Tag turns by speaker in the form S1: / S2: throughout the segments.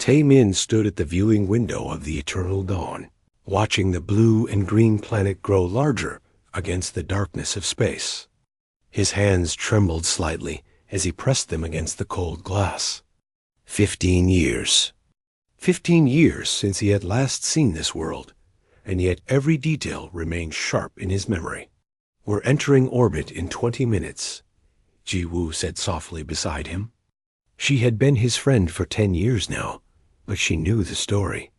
S1: Tae-min stood at the viewing window of the eternal dawn, watching the blue and green planet grow larger against the darkness of space. His hands trembled slightly as he pressed them against the cold glass. 15 years. 15 years since he had last seen this world, and yet every detail remained sharp in his memory. "We're entering orbit in 20 minutes, Ji-woo said softly beside him. She had been his friend for 10 years now, but she knew the story.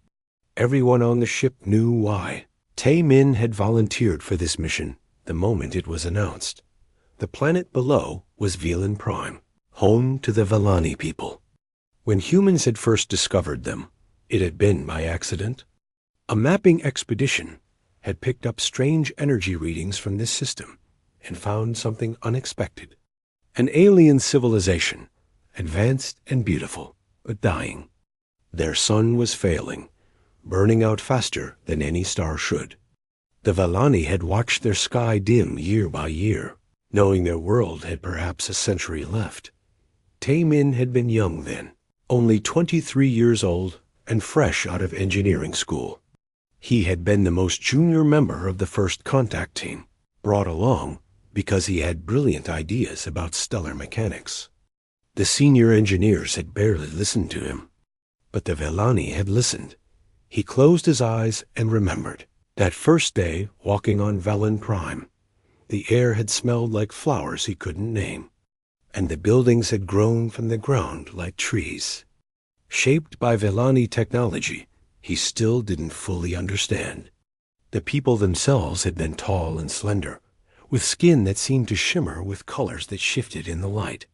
S1: Everyone on the ship knew why. Tae-min had volunteered for this mission the moment it was announced. The planet below was Velan Prime, home to the Velani people. When humans had first discovered them, it had been by accident. A mapping expedition had picked up strange energy readings from this system and found something unexpected. An alien civilization, advanced and beautiful, but dying. Their sun was failing, burning out faster than any star should. The Velani had watched their sky dim year by year, knowing their world had perhaps a century left. Tae-min had been young then, only 23 years old and fresh out of engineering school. He had been the most junior member of the first contact team, brought along because he had brilliant ideas about stellar mechanics. The senior engineers had barely listened to him, but the Velani had listened. He closed his eyes and remembered that first day walking on Velan Prime. The air had smelled like flowers he couldn't name, and the buildings had grown from the ground like trees. Shaped by Velani technology, he still didn't fully understand. The people themselves had been tall and slender, with skin that seemed to shimmer with colors that shifted in the light.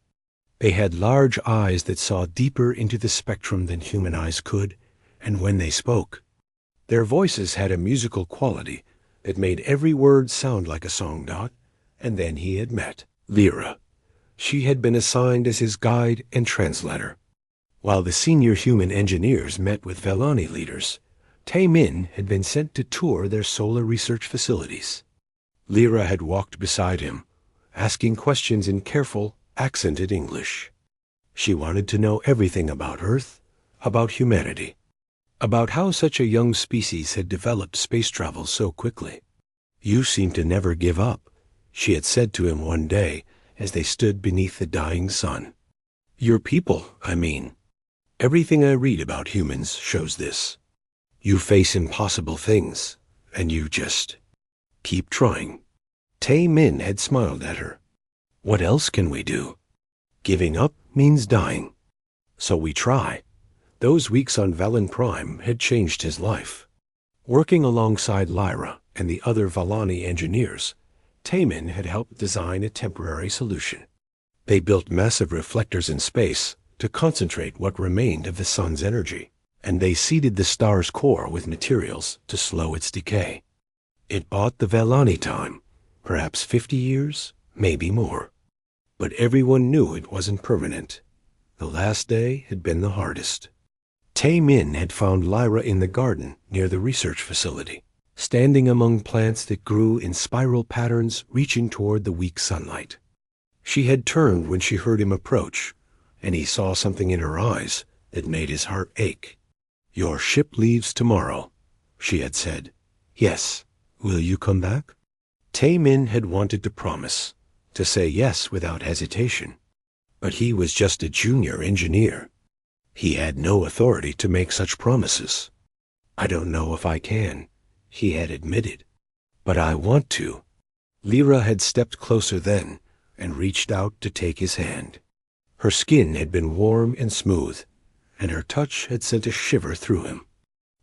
S1: They had large eyes that saw deeper into the spectrum than human eyes could, and when they spoke, their voices had a musical quality that made every word sound like a song. And then he had met Lyra. She had been assigned as his guide and translator. While the senior human engineers met with Velani leaders, Tae-min had been sent to tour their solar research facilities. Lyra had walked beside him, asking questions in careful, accented English. She wanted to know everything about Earth, about humanity, about how such a young species had developed space travel so quickly. "You seem to never give up," she had said to him one day as they stood beneath the dying sun. "Your people, I mean. Everything I read about humans shows this. You face impossible things, and you just keep trying." Tae-min had smiled at her. "What else can we do? Giving up means dying. So we try." Those weeks on Velan Prime had changed his life. Working alongside Lyra and the other Velani engineers, Tae-min had helped design a temporary solution. They built massive reflectors in space to concentrate what remained of the sun's energy, and they seeded the star's core with materials to slow its decay. It bought the Velani time, perhaps 50 years, maybe more. But everyone knew it wasn't permanent. The last day had been the hardest. Tae-min had found Lyra in the garden near the research facility, standing among plants that grew in spiral patterns reaching toward the weak sunlight. She had turned when she heard him approach, and he saw something in her eyes that made his heart ache. "Your ship leaves tomorrow," she had said. "Yes. Will you come back?" Tae-min had wanted to promise, to say yes without hesitation. But he was just a junior engineer. He had no authority to make such promises. "I don't know if I can," he had admitted. "But I want to." Lyra had stepped closer then and reached out to take his hand. Her skin had been warm and smooth, and her touch had sent a shiver through him.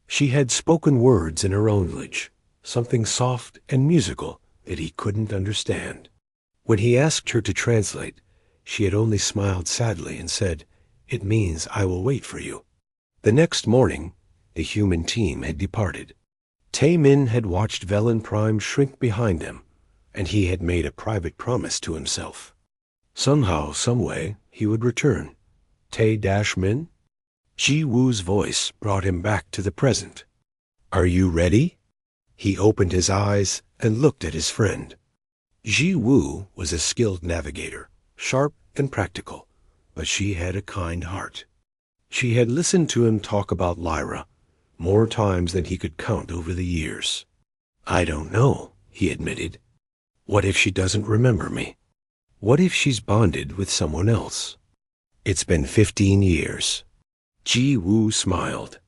S1: She had spoken words in her own language, something soft and musical that he couldn't understand. When he asked her to translate, she had only smiled sadly and said, "It means I will wait for you." The next morning, the human team had departed. Tae-min had watched Velan Prime shrink behind them, and he had made a private promise to himself. Somehow, someway, he would return. Tae-min? Ji-woo's voice brought him back to the present. "Are you ready?" He opened his eyes and looked at his friend. Ji-woo was a skilled navigator, sharp and practical, but she had a kind heart. She had listened to him talk about Lyra more times than he could count over the years. "I don't know," he admitted. "What if she doesn't remember me? What if she's bonded with someone else? It's been 15 years. Ji Woo smiled.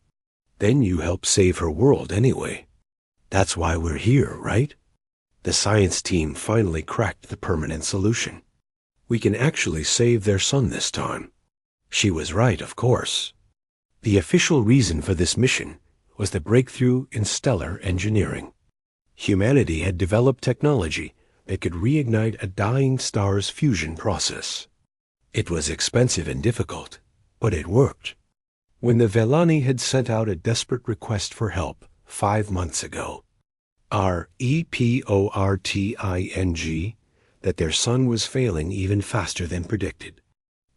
S1: "Then you helped save her world anyway. That's why we're here, right? The science team finally cracked the permanent solution. We can actually save their son this time." She was right, of course. The official reason for this mission was the breakthrough in stellar engineering. Humanity had developed technology that could reignite a dying star's fusion process. It was expensive and difficult, but it worked. When the Velani had sent out a desperate request for help 5 months ago, reporting that their sun was failing even faster than predicted,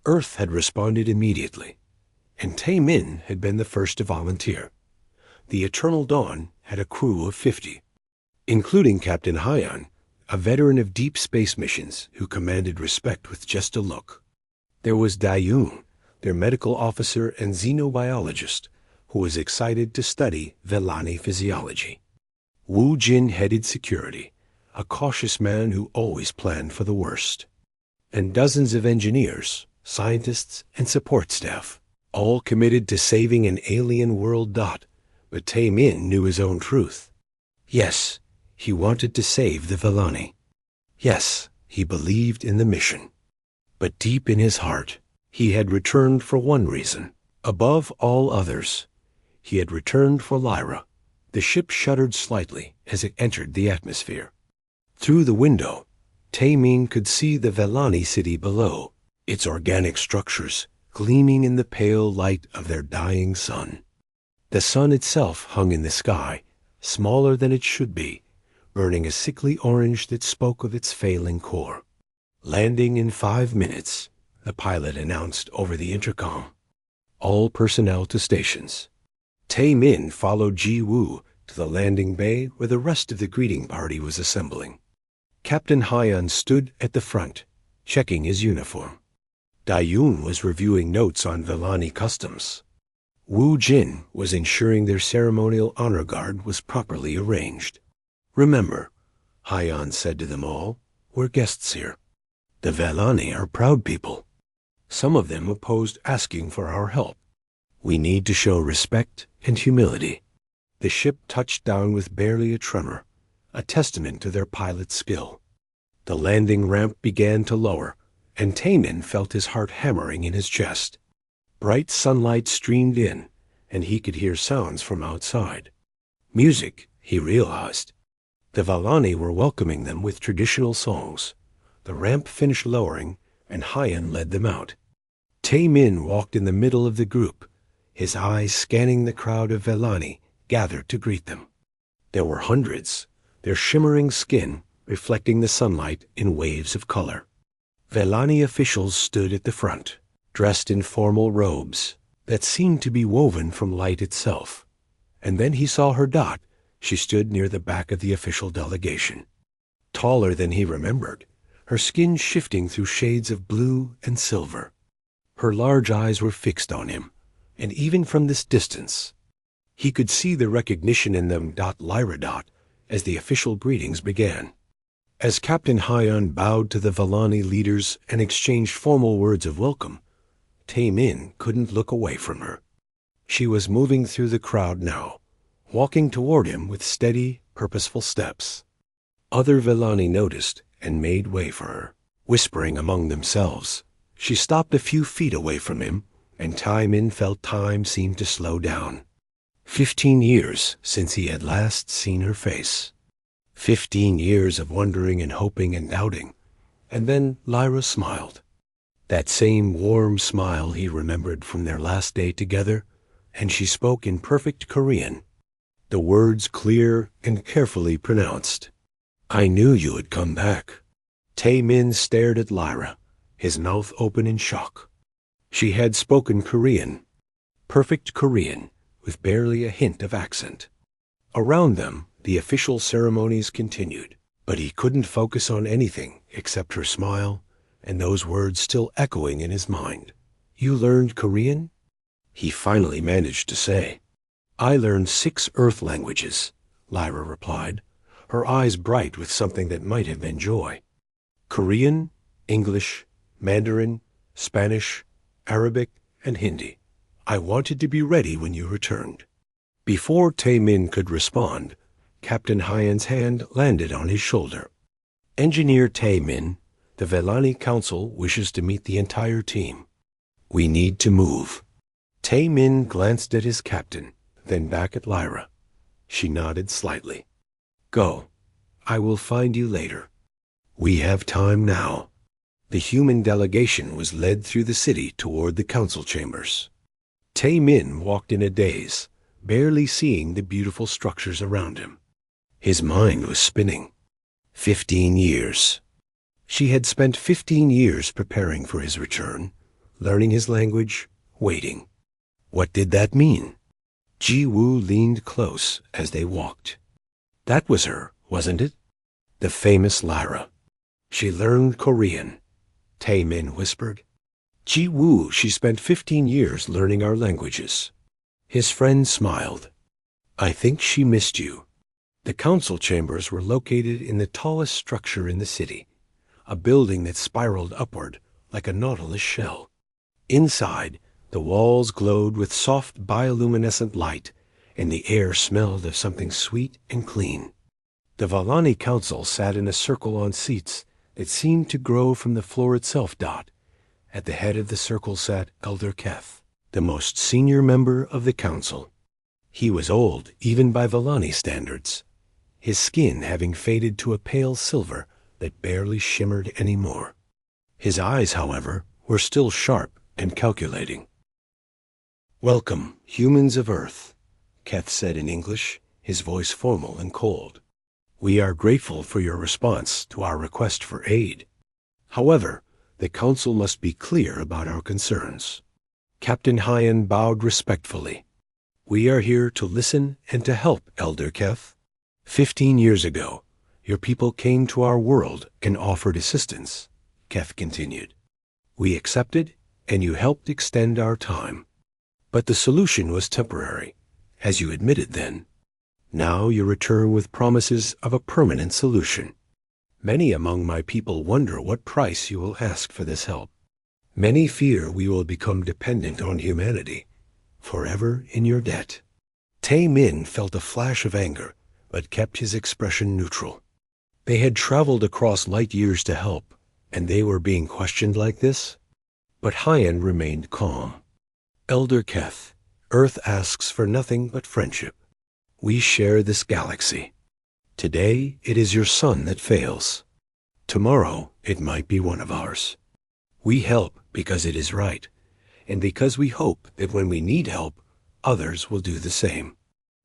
S1: Earth had responded immediately, and Tae-min had been the first to volunteer. The Eternal Dawn had a crew of 50, including Captain Hyan, a veteran of deep space missions who commanded respect with just a look. There was Dayun, their medical officer and xenobiologist, who was excited to study Velani physiology. Wu Jin headed security, a cautious man who always planned for the worst. And dozens of engineers, scientists, and support staff, all committed to saving an alien world. But Tae-min knew his own truth. Yes, he wanted to save the Velani. Yes, he believed in the mission. But deep in his heart, he had returned for one reason. Above all others, he had returned for Lyra. The ship shuddered slightly as it entered the atmosphere. Through the window, Tae-min could see the Velani city below, its organic structures gleaming in the pale light of their dying sun. The sun itself hung in the sky, smaller than it should be, burning a sickly orange that spoke of its failing core. "Landing in 5 minutes," the pilot announced over the intercom. "All personnel to stations." Tae-min followed Ji Woo to the landing bay where the rest of the greeting party was assembling. Captain Hyan stood at the front, checking his uniform. Dayun was reviewing notes on Velani customs. Wu Jin was ensuring their ceremonial honor guard was properly arranged. "Remember," Hyan said to them all, "we're guests here. The Velani are proud people. Some of them opposed asking for our help. We need to show respect and humility." The ship touched down with barely a tremor, a testament to their pilot's skill. The landing ramp began to lower, and Tae-min felt his heart hammering in his chest. Bright sunlight streamed in, and he could hear sounds from outside. Music, he realized. The Velani were welcoming them with traditional songs. The ramp finished lowering, and Hyan led them out. Tae-min walked in the middle of the group, his eyes scanning the crowd of Velani gathered to greet them. There were hundreds, their shimmering skin reflecting the sunlight in waves of color. Velani officials stood at the front, dressed in formal robes that seemed to be woven from light itself. And then he saw her. She stood near the back of the official delegation. Taller than he remembered, her skin shifting through shades of blue and silver. Her large eyes were fixed on him, and even from this distance, he could see the recognition in them. Lyra. As the official greetings began. As Captain Hyan bowed to the Velani leaders and exchanged formal words of welcome, Tae-min couldn't look away from her. She was moving through the crowd now, walking toward him with steady, purposeful steps. Other Velani noticed and made way for her, whispering among themselves. She stopped a few feet away from him, and Tae-min felt time seemed to slow down. 15 years since he had last seen her face. 15 years of wondering and hoping and doubting. And then Lyra smiled. That same warm smile he remembered from their last day together, and she spoke in perfect Korean, the words clear and carefully pronounced. "I knew you would come back." Tae-min stared at Lyra, his mouth open in shock. She had spoken Korean, perfect Korean, with barely a hint of accent. Around them, the official ceremonies continued, but he couldn't focus on anything except her smile and those words still echoing in his mind. "You learned Korean?" he finally managed to say. "I learned 6 Earth languages," Lyra replied, her eyes bright with something that might have been joy. "Korean, English, Mandarin, Spanish, Arabic, and Hindi. I wanted to be ready when you returned." Before Tae-min could respond, Captain Hyan's hand landed on his shoulder. "Engineer Tae-min, the Velani Council wishes to meet the entire team. We need to move." Tae-min glanced at his captain, then back at Lyra. She nodded slightly. "Go. I will find you later. We have time now." The human delegation was led through the city toward the council chambers. Tae-min walked in a daze, barely seeing the beautiful structures around him. His mind was spinning. 15 years. She had spent 15 years preparing for his return, learning his language, waiting. What did that mean? Ji-woo leaned close as they walked. That was her, wasn't it? The famous Lyra. She learned Korean, Tae-min whispered. Ji-woo, she spent 15 years learning our languages. His friend smiled. I think she missed you. The council chambers were located in the tallest structure in the city, a building that spiraled upward like a nautilus shell. Inside, the walls glowed with soft bioluminescent light, and the air smelled of something sweet and clean. The Valani Council sat in a circle on seats that seemed to grow from the floor itself. At the head of the circle sat Elder Keth, the most senior member of the council. He was old, even by Valani standards, his skin having faded to a pale silver that barely shimmered anymore. His eyes, however, were still sharp and calculating. Welcome, humans of Earth, Keth said in English, his voice formal and cold. We are grateful for your response to our request for aid. However, the council must be clear about our concerns. Captain Hyan bowed respectfully. We are here to listen and to help, Elder Keth. 15 years ago, your people came to our world and offered assistance, Keth continued. We accepted, and you helped extend our time. But the solution was temporary, as you admitted then. Now you return with promises of a permanent solution. Many among my people wonder what price you will ask for this help. Many fear we will become dependent on humanity, forever in your debt. Tae-min felt a flash of anger, but kept his expression neutral. They had traveled across light years to help, and they were being questioned like this? But Hyan remained calm. Elder Keth, Earth asks for nothing but friendship. We share this galaxy. Today it is your sun that fails. Tomorrow it might be one of ours. We help because it is right, and because we hope that when we need help, others will do the same.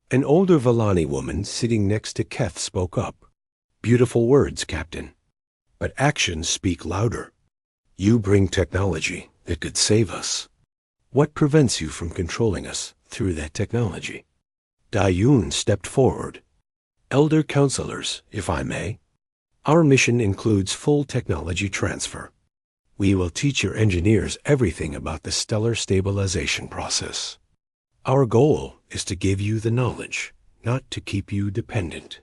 S1: An older Valani woman sitting next to Keth spoke up. Beautiful words, Captain. But actions speak louder. You bring technology that could save us. What prevents you from controlling us through that technology? Dayun stepped forward. Elder Counselors, if I may, our mission includes full technology transfer. We will teach your engineers everything about the stellar stabilization process. Our goal is to give you the knowledge, not to keep you dependent.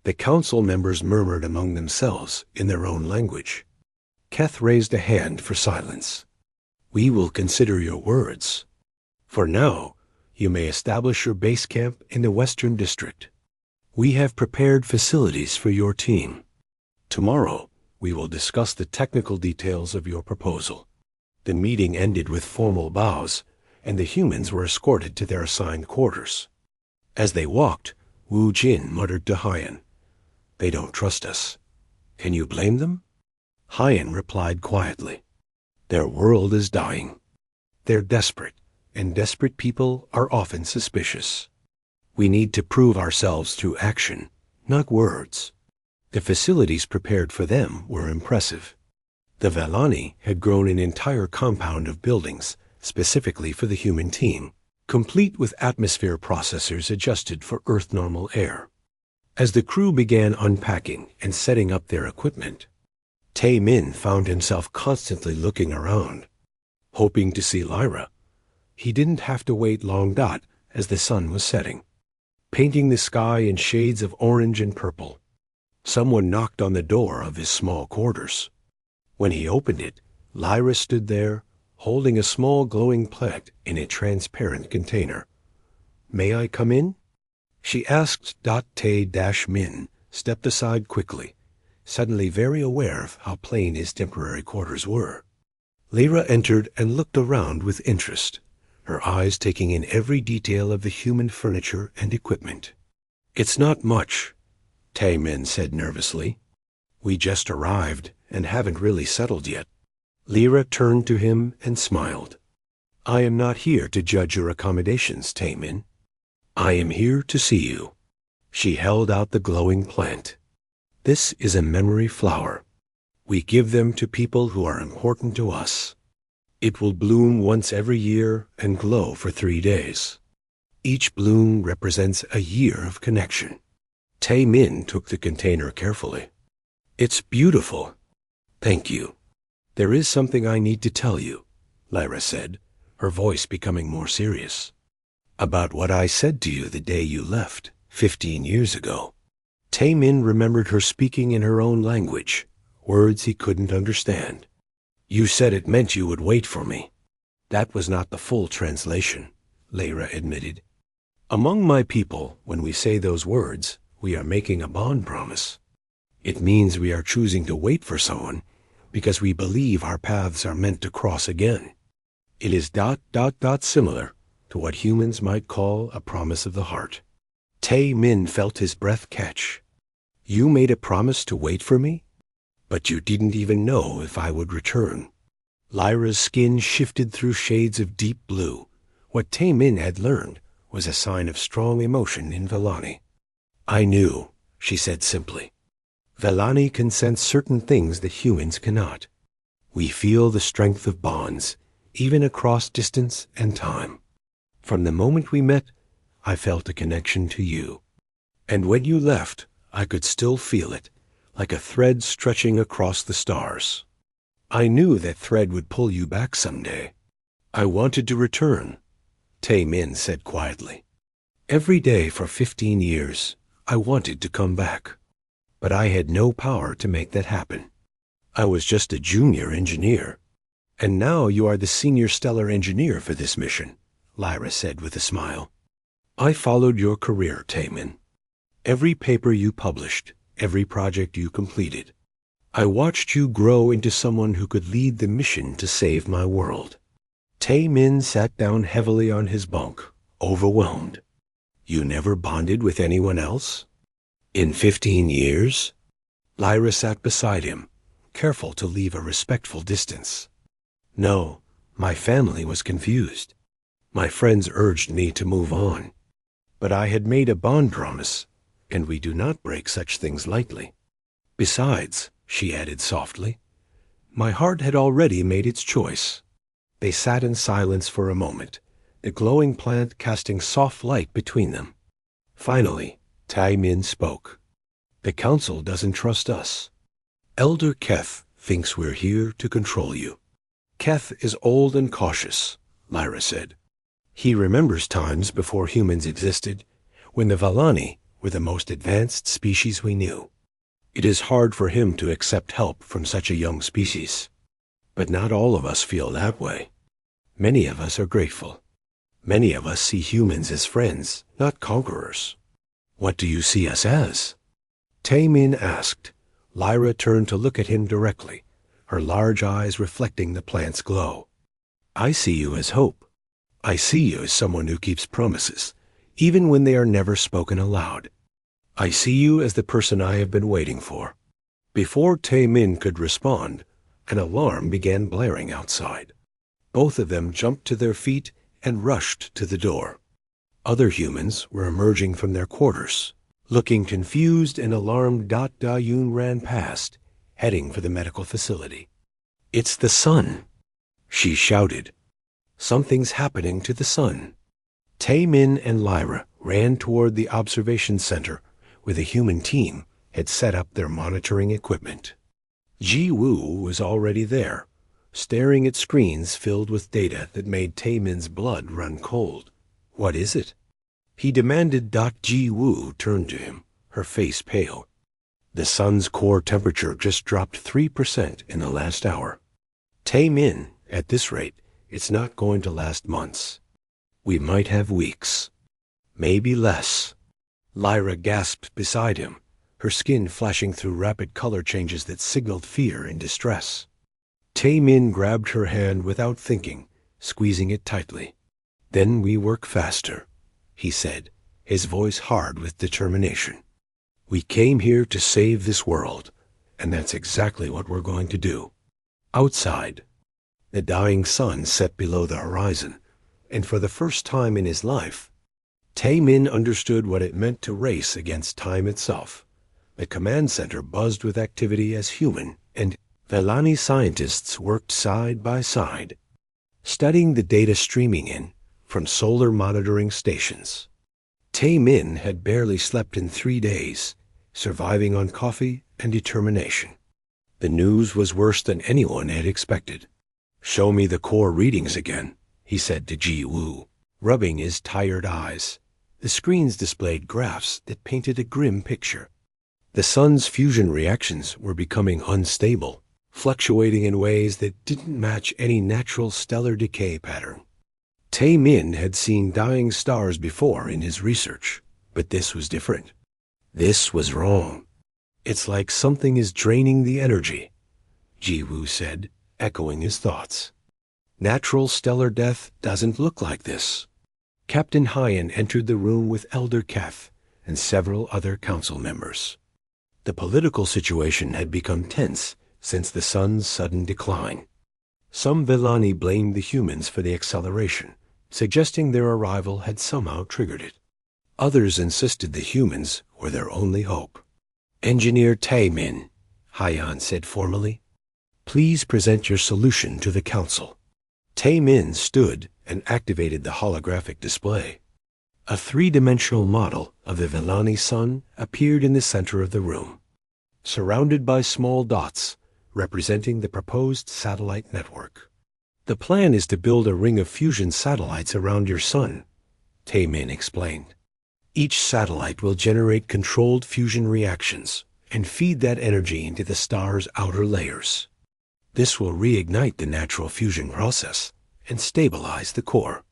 S1: The council members murmured among themselves in their own language. Keth raised a hand for silence. We will consider your words. For now, you may establish your base camp in the Western District. We have prepared facilities for your team. Tomorrow, we will discuss the technical details of your proposal. The meeting ended with formal bows, and the humans were escorted to their assigned quarters. As they walked, Wu Jin muttered to Hyan, They don't trust us. Can you blame them? Hyan replied quietly, Their world is dying. They're desperate, and desperate people are often suspicious. We need to prove ourselves through action, not words. The facilities prepared for them were impressive. The Valani had grown an entire compound of buildings specifically for the human team, complete with atmosphere processors adjusted for Earth-normal air. As the crew began unpacking and setting up their equipment, Tae-min found himself constantly looking around, hoping to see Lyra. He didn't have to wait long as the sun was setting, painting the sky in shades of orange and purple. Someone knocked on the door of his small quarters. When he opened it, Lyra stood there, holding a small glowing plant in a transparent container. "May I come in?" she asked. Te-Min stepped aside quickly, suddenly very aware of how plain his temporary quarters were. Lyra entered and looked around with interest, her eyes taking in every detail of the human furniture and equipment. "It's not much," Te-Min said nervously. "We just arrived and haven't really settled yet." Lyra turned to him and smiled. "I am not here to judge your accommodations, Te-Min. I am here to see you." She held out the glowing plant. "This is a memory flower. We give them to people who are important to us. It will bloom once every year and glow for 3 days. Each bloom represents a year of connection." Te-Min took the container carefully. "It's beautiful." "Thank you. There is something I need to tell you," Lyra said, her voice becoming more serious. "About what I said to you the day you left, 15 years ago." Te-Min remembered her speaking in her own language, words he couldn't understand. "You said it meant you would wait for me." "That was not the full translation," Lyra admitted. "Among my people, when we say those words, we are making a bond promise. It means we are choosing to wait for someone because we believe our paths are meant to cross again. It is similar to what humans might call a promise of the heart." Te-Min felt his breath catch. "You made a promise to wait for me? But you didn't even know if I would return." Lyra's skin shifted through shades of deep blue. What Te-Min had learned was a sign of strong emotion in Vellani. "I knew," she said simply. "Vellani can sense certain things that humans cannot. We feel the strength of bonds, even across distance and time. From the moment we met, I felt a connection to you. And when you left, I could still feel it, like a thread stretching across the stars. I knew that thread would pull you back someday. I wanted to return," Te-Min said quietly. "Every day for 15 years, I wanted to come back. But I had no power to make that happen. I was just a junior engineer. And now you are the senior stellar engineer for this mission," Lyra said with a smile. "I followed your career, Te-Min. Every paper you published, every project you completed. I watched you grow into someone who could lead the mission to save my world." Te-Min sat down heavily on his bunk, overwhelmed. "You never bonded with anyone else? In 15 years? Lyra sat beside him, careful to leave a respectful distance. "No, my family was confused. My friends urged me to move on. But I had made a bond promise, and we do not break such things lightly. Besides," she added softly, "my heart had already made its choice." They sat in silence for a moment, the glowing plant casting soft light between them. Finally, Te-Min spoke. "The Council doesn't trust us. Elder Keth thinks we're here to control you." "Keth is old and cautious," Lyra said. "He remembers times before humans existed, when the Vellani were the most advanced species we knew. It is hard for him to accept help from such a young species. But not all of us feel that way. Many of us are grateful. Many of us see humans as friends, not conquerors." "What do you see us as?" Te-Min asked. Lyra turned to look at him directly, her large eyes reflecting the plant's glow. "I see you as hope. I see you as someone who keeps promises, even when they are never spoken aloud. I see you as the person I have been waiting for." Before Te-Min could respond, an alarm began blaring outside. Both of them jumped to their feet and rushed to the door. Other humans were emerging from their quarters. Looking confused and alarmed, Da-Yun ran past, heading for the medical facility. "It's the sun," she shouted. "Something's happening to the sun." Te-Min and Lyra ran toward the observation center, where the human team had set up their monitoring equipment. Ji Woo was already there, staring at screens filled with data that made Taemin's blood run cold. "What is it?" he demanded. Ji Woo turned to him, her face pale. "The sun's core temperature just dropped 3% in the last hour. Taemin, at this rate, it's not going to last months. We might have weeks. Maybe less." Lyra gasped beside him, her skin flashing through rapid color changes that signaled fear and distress. Taemin grabbed her hand without thinking, squeezing it tightly. "Then we work faster," he said, his voice hard with determination. "We came here to save this world, and that's exactly what we're going to do." Outside, the dying sun set below the horizon, and for the first time in his life, Taemin understood what it meant to race against time itself. The command center buzzed with activity as human and Vellani scientists worked side by side, studying the data streaming in from solar monitoring stations. Taemin had barely slept in 3 days, surviving on coffee and determination. The news was worse than anyone had expected. "Show me the core readings again," he said to Ji Woo, rubbing his tired eyes. The screens displayed graphs that painted a grim picture. The sun's fusion reactions were becoming unstable, fluctuating in ways that didn't match any natural stellar decay pattern. Taemin had seen dying stars before in his research, but this was different. This was wrong. "It's like something is draining the energy," Ji Woo said, echoing his thoughts. "Natural stellar death doesn't look like this." Captain Hyan entered the room with Elder Keth and several other council members. The political situation had become tense since the sun's sudden decline. Some Vellani blamed the humans for the acceleration, suggesting their arrival had somehow triggered it. Others insisted the humans were their only hope. "Engineer Taemin," Hyan said formally, "please present your solution to the council." Taemin stood and activated the holographic display. A 3-dimensional model of the Vellani sun appeared in the center of the room, surrounded by small dots representing the proposed satellite network. "The plan is to build a ring of fusion satellites around your sun," Taemin explained. "Each satellite will generate controlled fusion reactions and feed that energy into the star's outer layers. This will reignite the natural fusion process and stabilize the core.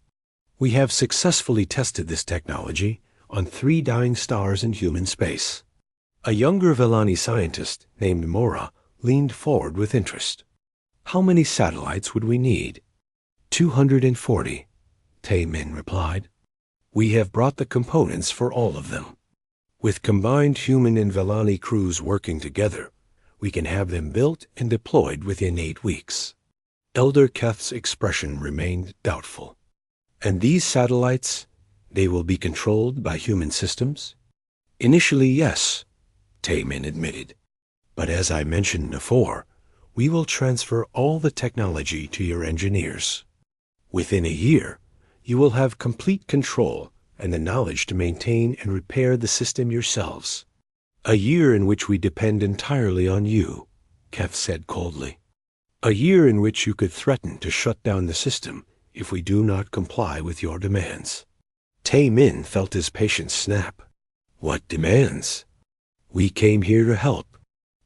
S1: We have successfully tested this technology on 3 dying stars in human space." A younger Vellani scientist named Mora leaned forward with interest. "How many satellites would we need?" 240, Taemin replied. "We have brought the components for all of them. With combined human and Vellani crews working together, we can have them built and deployed within 8 weeks. Elder Keth's expression remained doubtful. "And these satellites, they will be controlled by human systems?" "Initially, yes," Taemin admitted. "But as I mentioned before, we will transfer all the technology to your engineers. Within a year, you will have complete control and the knowledge to maintain and repair the system yourselves. A year in which we depend entirely on you," Keth said coldly. "A year in which you could threaten to shut down the system if we do not comply with your demands." Taemin felt his patience snap. "What demands?" "We came here to help.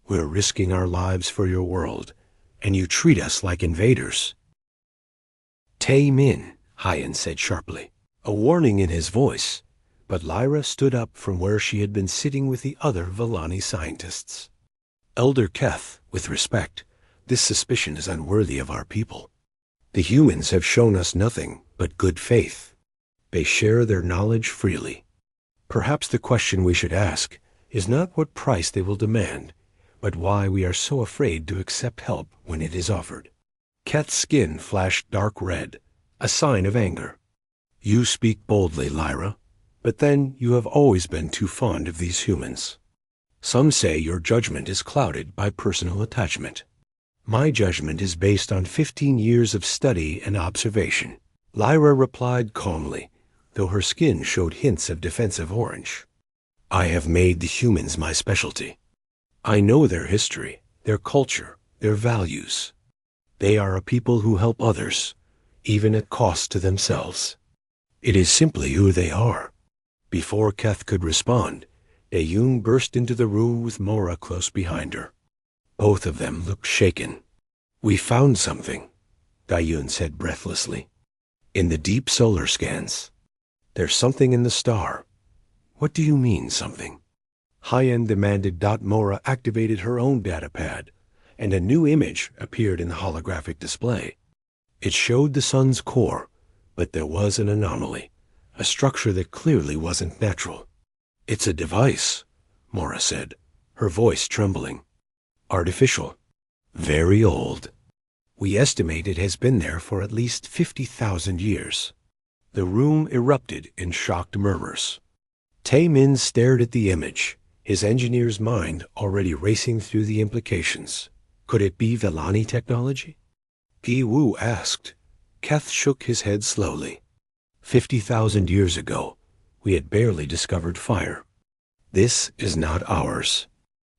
S1: We're risking our lives for your world, and you treat us like invaders." "Taemin," Hyan said sharply, a warning in his voice, but Lyra stood up from where she had been sitting with the other Vellani scientists. "Elder Keth, with respect, this suspicion is unworthy of our people. The humans have shown us nothing but good faith. They share their knowledge freely. Perhaps the question we should ask is not what price they will demand, but why we are so afraid to accept help when it is offered." Keth's skin flashed dark red, a sign of anger. "You speak boldly, Lyra, but then you have always been too fond of these humans. Some say your judgment is clouded by personal attachment. My judgment is based on 15 years of study and observation," Lyra replied calmly, though her skin showed hints of defensive orange. "I have made the humans my specialty. I know their history, their culture, their values. They are a people who help others, even at cost to themselves. It is simply who they are. Before Keth could respond, Dayun burst into the room with Mora close behind her. Both of them looked shaken. "We found something," Dayun said breathlessly. "In the deep solar scans. There's something in the star." "What do you mean, something?" Hyen demanded. Mora activated her own datapad, and a new image appeared in the holographic display. It showed the sun's core, but there was an anomaly, a structure that clearly wasn't natural. "It's a device," Mora said, her voice trembling. "Artificial. Very old. We estimate it has been there for at least 50,000 years. The room erupted in shocked murmurs. Tae-min stared at the image, his engineer's mind already racing through the implications. Could it be Vellani technology? Gi-woo asked. Keth shook his head slowly. 50,000 years ago, we had barely discovered fire. This is not ours.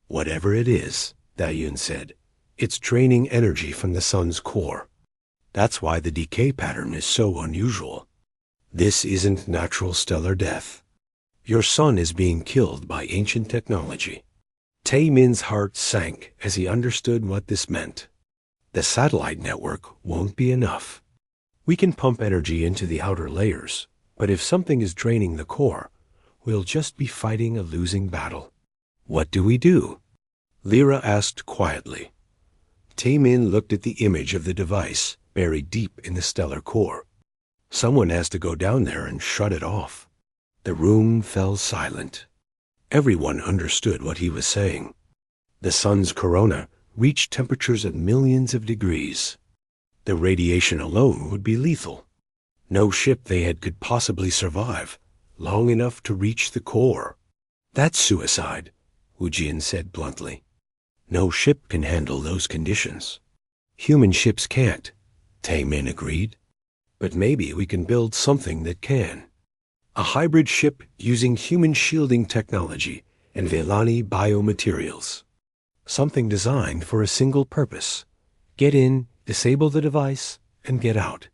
S1: Whatever it is, Dayun said, it's draining energy from the sun's core. That's why the decay pattern is so unusual. This isn't natural stellar death. Your sun is being killed by ancient technology." Tae-min's heart sank as he understood what this meant. The satellite network won't be enough. We can pump energy into the outer layers, but if something is draining the core, we'll just be fighting a losing battle. "What do we do?" Lyra asked quietly. Tae-min looked at the image of the device buried deep in the stellar core. "Someone has to go down there and shut it off." The room fell silent. Everyone understood what he was saying. The sun's corona reached temperatures of millions of degrees. The radiation alone would be lethal. No ship they had could possibly survive long enough to reach the core. "That's suicide," Woojin said bluntly. "No ship can handle those conditions." "Human ships can't," Tae-min agreed. "But maybe we can build something that can. A hybrid ship using human shielding technology and Vellani biomaterials. Something designed for a single purpose. Get in, disable the device, and get out."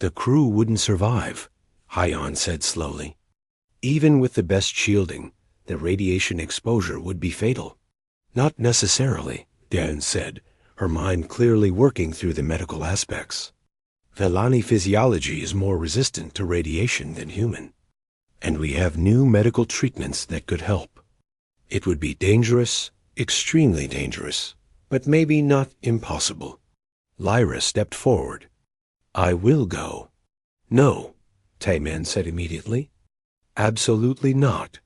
S1: "The crew wouldn't survive," Hyon said slowly. "Even with the best shielding, the radiation exposure would be fatal." "Not necessarily," Dan said, her mind clearly working through the medical aspects. "Vellani physiology is more resistant to radiation than human. And we have new medical treatments that could help. It would be dangerous, extremely dangerous, but maybe not impossible." Lyra stepped forward. "I will go." "No," Tae-min said immediately. "Absolutely not."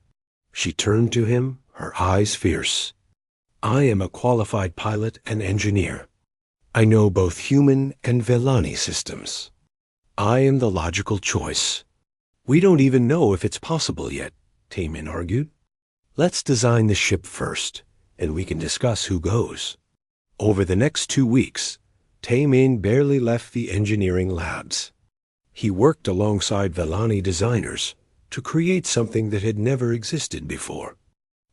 S1: She turned to him, her eyes fierce. "I am a qualified pilot and engineer. I know both human and Vellani systems. I am the logical choice." "We don't even know if it's possible yet," Tae-min argued. "Let's design the ship first, and we can discuss who goes." Over the next 2 weeks, Tae-min barely left the engineering labs. He worked alongside Vellani designers to create something that had never existed before.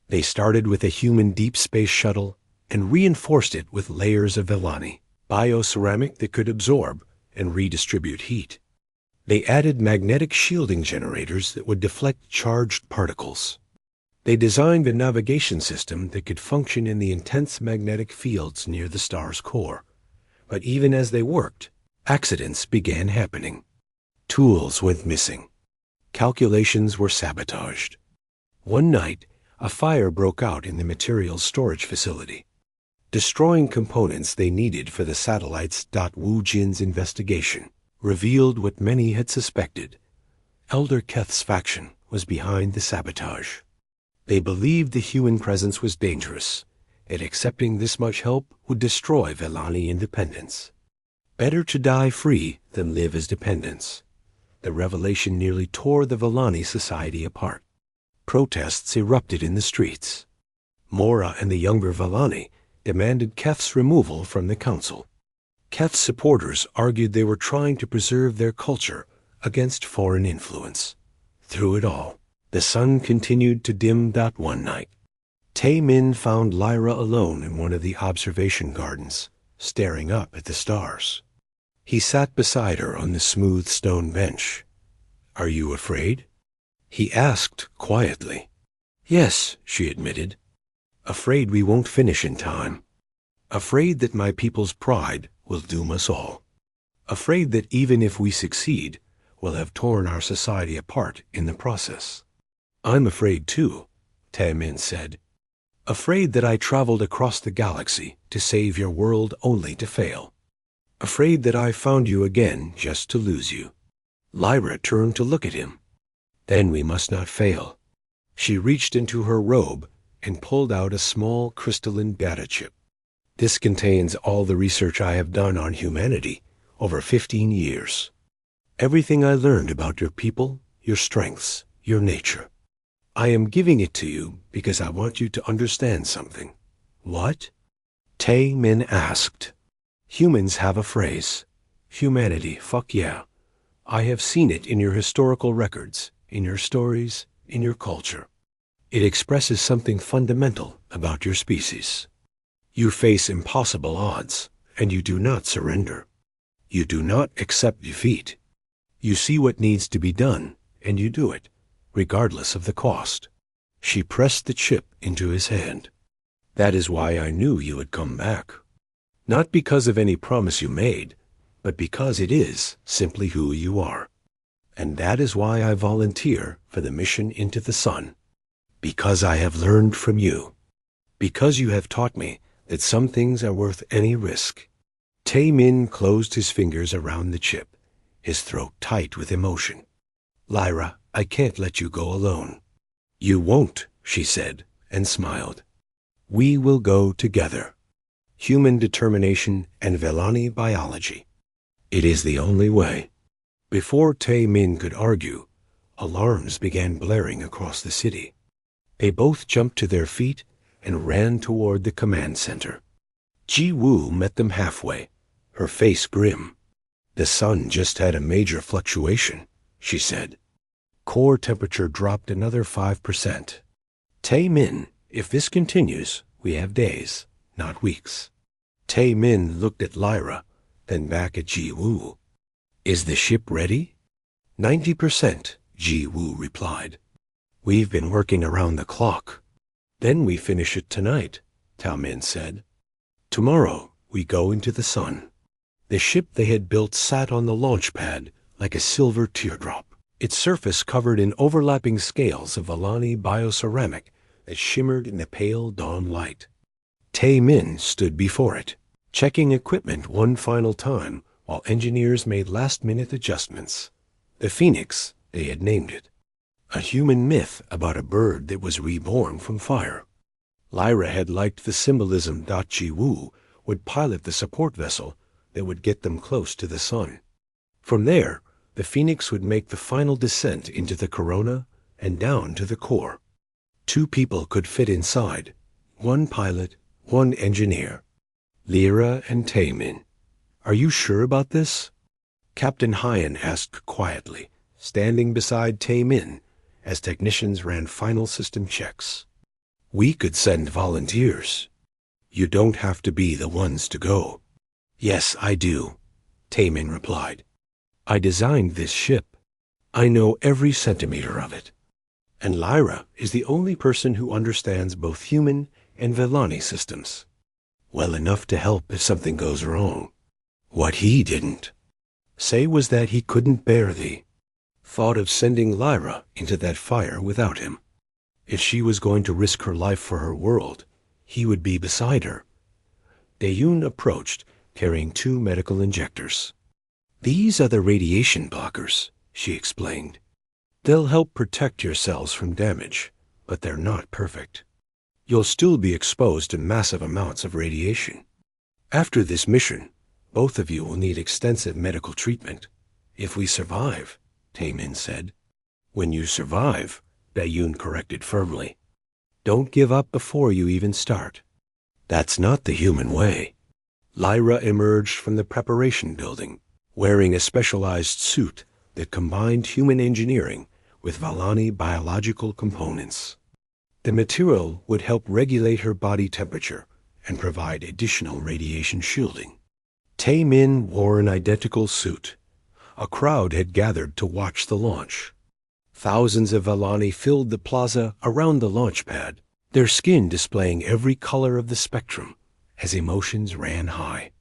S1: They started with a human deep space shuttle and reinforced it with layers of Vellani, bioceramic that could absorb and redistribute heat. They added magnetic shielding generators that would deflect charged particles. They designed a navigation system that could function in the intense magnetic fields near the star's core. But even as they worked, accidents began happening. Tools went missing. Calculations were sabotaged. One night, a fire broke out in the materials storage facility, destroying components they needed for the satellites. Woojin's investigation revealed what many had suspected. Elder Keth's faction was behind the sabotage. They believed the human presence was dangerous, and accepting this much help would destroy Vellani independence. Better to die free than live as dependents. The revelation nearly tore the Vellani society apart. Protests erupted in the streets. Mora and the younger Vellani demanded Keth's removal from the council. Keth's supporters argued they were trying to preserve their culture against foreign influence. Through it all, the sun continued to dim. One night, Tae-min found Lyra alone in one of the observation gardens, staring up at the stars. He sat beside her on the smooth stone bench. "Are you afraid?" he asked quietly. "Yes," she admitted. "Afraid we won't finish in time. Afraid that my people's pride will doom us all. Afraid that even if we succeed, we'll have torn our society apart in the process." "I'm afraid too," Tae-Min said. "Afraid that I traveled across the galaxy to save your world only to fail. Afraid that I found you again just to lose you." Lyra turned to look at him. "Then we must not fail." She reached into her robe and pulled out a small crystalline data chip. "This contains all the research I have done on humanity over 15 years. Everything I learned about your people, your strengths, your nature. I am giving it to you because I want you to understand something." "What?" Tae-Min asked. "Humans have a phrase. Humanity, fuck yeah. I have seen it in your historical records, in your stories, in your culture. It expresses something fundamental about your species. You face impossible odds, and you do not surrender. You do not accept defeat. You see what needs to be done, and you do it, regardless of the cost." She pressed the chip into his hand. "That is why I knew you would come back. Not because of any promise you made, but because it is simply who you are. And that is why I volunteer for the mission into the sun. Because I have learned from you. Because you have taught me that some things are worth any risk." Tae-Min closed his fingers around the chip, his throat tight with emotion. "Lyra, I can't let you go alone." "You won't," she said, and smiled. "We will go together. Human determination and Vellani biology. It is the only way." Before Tae-Min could argue, alarms began blaring across the city. They both jumped to their feet and ran toward the command center. Ji-Woo met them halfway, her face grim. "The sun just had a major fluctuation," she said. "Core temperature dropped another 5%. Tae-Min, if this continues, we have days, not weeks." Tae-Min looked at Lyra, then back at Ji-Woo. "Is the ship ready?" 90%, Ji-Woo replied. "We've been working around the clock." "Then we finish it tonight," Tae-Min said. "Tomorrow we go into the sun." The ship they had built sat on the launch pad like a silver teardrop, its surface covered in overlapping scales of Vellani bioceramic that shimmered in the pale dawn light. Tae-Min stood before it, checking equipment one final time while engineers made last-minute adjustments. The Phoenix, they had named it. A human myth about a bird that was reborn from fire. Lyra had liked the symbolism that Ji-Woo would pilot the support vessel that would get them close to the sun. From there, the Phoenix would make the final descent into the corona and down to the core. 2 people could fit inside, 1 pilot, 1 engineer. "Lyra and Tae-Min, are you sure about this?" Captain Hyan asked quietly, standing beside Tae-Min as technicians ran final system checks. "We could send volunteers. You don't have to be the ones to go." "Yes, I do," Tae-Min replied. "I designed this ship. I know every centimeter of it. And Lyra is the only person who understands both human and Vellani systems. Well enough to help if something goes wrong. What he didn't say was that he couldn't bear the thought of sending Lyra into that fire without him. If she was going to risk her life for her world, he would be beside her." Dae-Yoon approached, carrying 2 medical injectors. "These are the radiation blockers," she explained. "They'll help protect your cells from damage, but they're not perfect. You'll still be exposed to massive amounts of radiation. After this mission, both of you will need extensive medical treatment. If we survive," Tae-Min said. "When you survive," Dae-Yoon corrected firmly. "Don't give up before you even start. That's not the human way." Lyra emerged from the preparation building, wearing a specialized suit that combined human engineering with Vellani biological components. The material would help regulate her body temperature and provide additional radiation shielding. Tae-min wore an identical suit. A crowd had gathered to watch the launch. Thousands of Valani filled the plaza around the launch pad, their skin displaying every color of the spectrum as emotions ran high.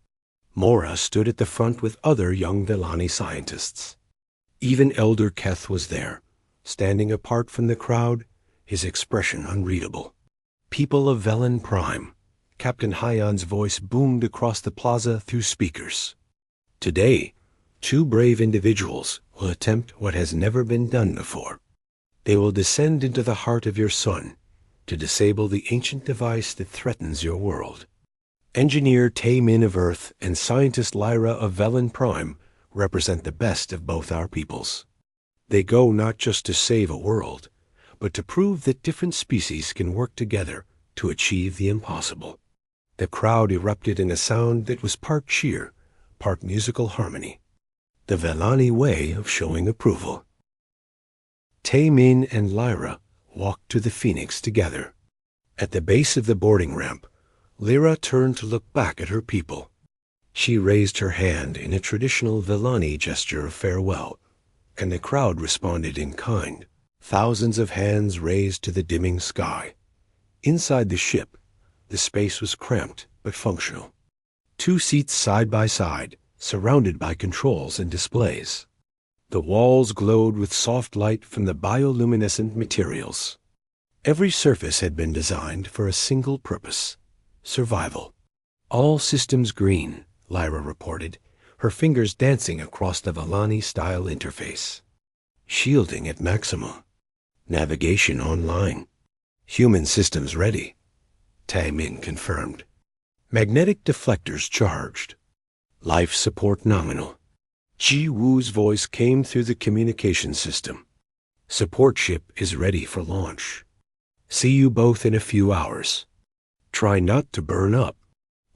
S1: Mora stood at the front with other young Vellani scientists. Even Elder Keth was there, standing apart from the crowd, his expression unreadable. People of Velen Prime, Captain Hyan's voice boomed across the plaza through speakers. Today, 2 brave individuals will attempt what has never been done before. They will descend into the heart of your sun to disable the ancient device that threatens your world. Engineer Tae-min of Earth and scientist Lyra of Velen Prime represent the best of both our peoples. They go not just to save a world, but to prove that different species can work together to achieve the impossible. The crowd erupted in a sound that was part cheer, part musical harmony. The Vellani way of showing approval. Tae-min and Lyra walked to the Phoenix together. At the base of the boarding ramp, Lyra turned to look back at her people. She raised her hand in a traditional Vellani gesture of farewell, and the crowd responded in kind. Thousands of hands raised to the dimming sky. Inside the ship, the space was cramped but functional. 2 seats side by side, surrounded by controls and displays. The walls glowed with soft light from the bioluminescent materials. Every surface had been designed for a single purpose: survival. All systems green, Lyra reported, her fingers dancing across the Vellani-style interface. Shielding at maximum. Navigation online. Human systems ready, Tae-min confirmed. Magnetic deflectors charged. Life support nominal. Ji Woo's voice came through the communication system. Support ship is ready for launch. See you both in a few hours. Try not to burn up.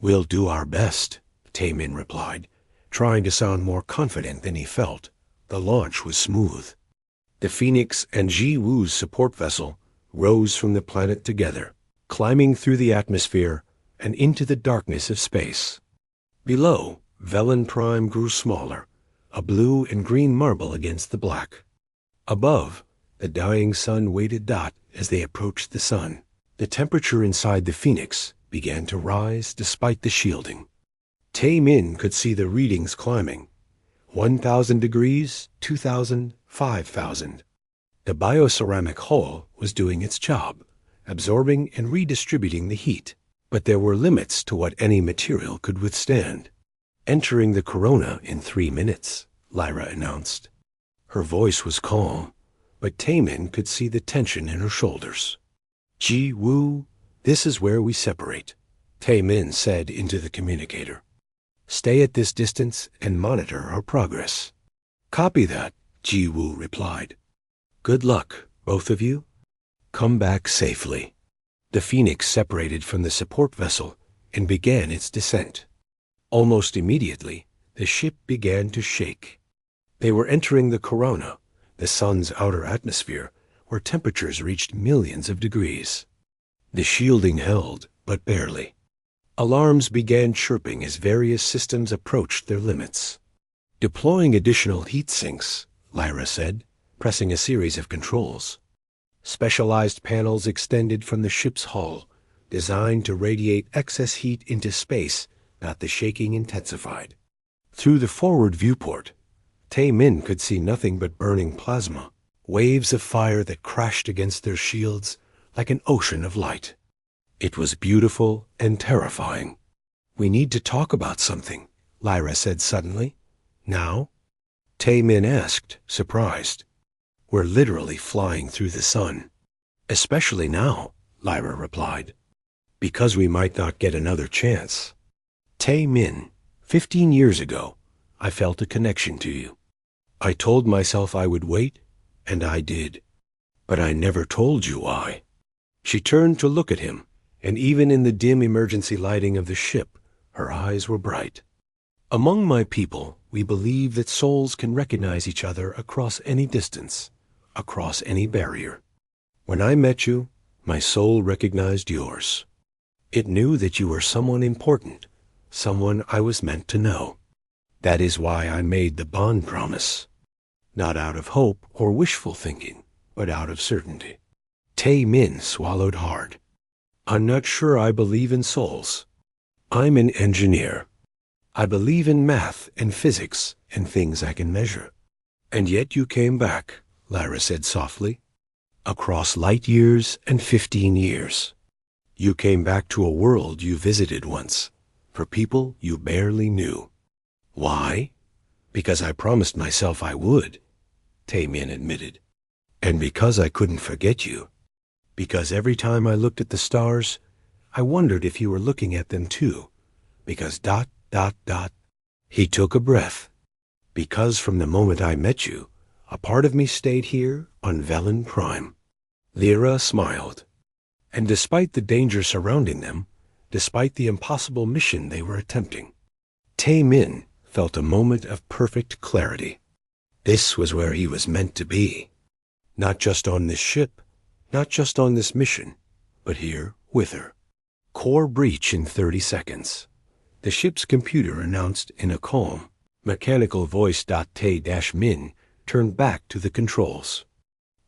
S1: We'll do our best, Tae-min replied, trying to sound more confident than he felt. The launch was smooth. The Phoenix and Ji Woo's support vessel rose from the planet together, climbing through the atmosphere and into the darkness of space. Below, Velen Prime grew smaller, a blue and green marble against the black. Above, the dying sun weighted dot as they approached the sun. The temperature inside the Phoenix began to rise despite the shielding. Tae-min could see the readings climbing. 1,000 degrees, 2,000, 5,000. The bioceramic hull was doing its job, absorbing and redistributing the heat. But there were limits to what any material could withstand. Entering the corona in 3 minutes, Lyra announced. Her voice was calm, but Tae-min could see the tension in her shoulders. Ji Woo, this is where we separate, Tae-min said into the communicator. Stay at this distance and monitor our progress. Copy that, Ji Woo replied. Good luck, both of you. Come back safely. The Phoenix separated from the support vessel and began its descent. Almost immediately, the ship began to shake. They were entering the corona, the sun's outer atmosphere, where temperatures reached millions of degrees. The shielding held, but barely. Alarms began chirping as various systems approached their limits. Deploying additional heat sinks, Lyra said, pressing a series of controls. Specialized panels extended from the ship's hull, designed to radiate excess heat into space, that the shaking intensified. Through the forward viewport, Tae-min could see nothing but burning plasma, waves of fire that crashed against their shields like an ocean of light. It was beautiful and terrifying. We need to talk about something, Lyra said suddenly. Now? Tae-min asked, surprised. We're literally flying through the sun. Especially now, Lyra replied. Because we might not get another chance. Tae-min, 15 years ago, I felt a connection to you. I told myself I would wait, and I did. But I never told you why. She turned to look at him, and even in the dim emergency lighting of the ship, her eyes were bright. Among my people, we believe that souls can recognize each other across any distance, across any barrier. When I met you, my soul recognized yours. It knew that you were someone important, someone I was meant to know. That is why I made the bond promise. Not out of hope or wishful thinking, but out of certainty. Tae Min swallowed hard. I'm not sure I believe in souls. I'm an engineer. I believe in math and physics and things I can measure. And yet you came back, Lyra said softly. Across light years and 15 years. You came back to a world you visited once, for people you barely knew. Why? Because I promised myself I would, Tae Min admitted. And because I couldn't forget you. Because every time I looked at the stars, I wondered if you were looking at them too. Because ... He took a breath. Because from the moment I met you, a part of me stayed here on Velen Prime. Lyra smiled. And despite the danger surrounding them, despite the impossible mission they were attempting, Tae Min felt a moment of perfect clarity. This was where he was meant to be. Not just on this ship, not just on this mission, but here with her. Core breach in 30 seconds. The ship's computer announced in a calm, mechanical voice. Tae-Min turned back to the controls.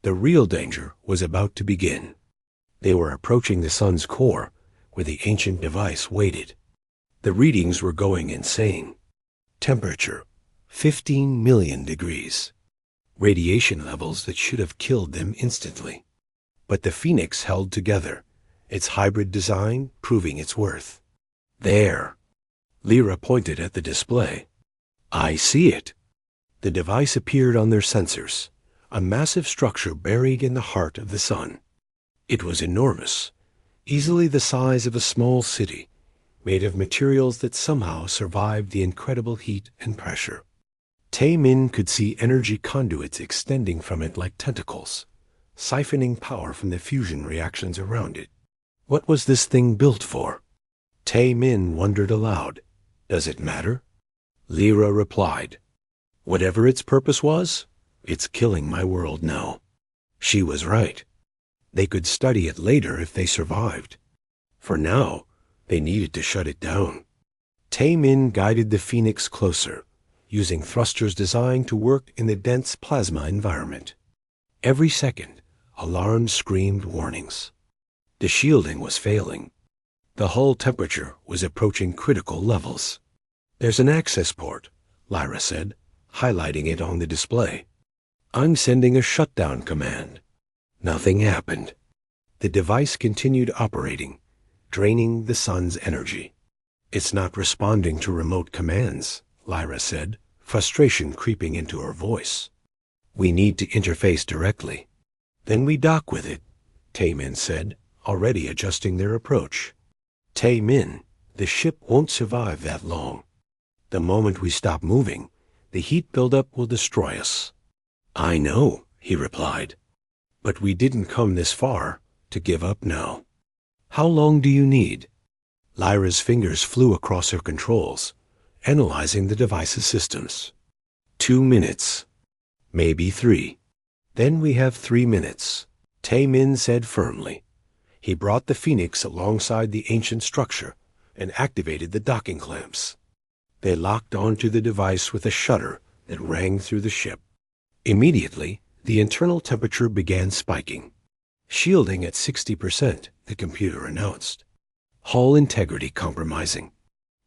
S1: The real danger was about to begin. They were approaching the sun's core, where the ancient device waited. The readings were going insane. Temperature, 15 million degrees. Radiation levels that should have killed them instantly. But the Phoenix held together, its hybrid design proving its worth. There. Lyra pointed at the display. I see it. The device appeared on their sensors, a massive structure buried in the heart of the sun. It was enormous, easily the size of a small city, made of materials that somehow survived the incredible heat and pressure. Tae Min could see energy conduits extending from it like tentacles, siphoning power from the fusion reactions around it. What was this thing built for? Tae Min wondered aloud. Does it matter? Lyra replied. Whatever its purpose was, it's killing my world now. She was right. They could study it later if they survived. For now, they needed to shut it down. Tae Min guided the Phoenix closer, using thrusters designed to work in the dense plasma environment. Every second, alarms screamed warnings. The shielding was failing. The hull temperature was approaching critical levels. There's an access port, Lyra said, highlighting it on the display. I'm sending a shutdown command. Nothing happened. The device continued operating, draining the sun's energy. It's not responding to remote commands, Lyra said, frustration creeping into her voice. We need to interface directly. Then we dock with it, Tae Min said, already adjusting their approach. Tae Min, the ship won't survive that long. The moment we stop moving, the heat buildup will destroy us. I know, he replied. But we didn't come this far to give up now. How long do you need? Lyra's fingers flew across her controls, analyzing the device's systems. 2 minutes. Maybe 3. Then we have 3 minutes, Tae Min said firmly. He brought the Phoenix alongside the ancient structure and activated the docking clamps. They locked onto the device with a shudder that rang through the ship. Immediately, the internal temperature began spiking. Shielding at 60%, the computer announced. Hull integrity compromising.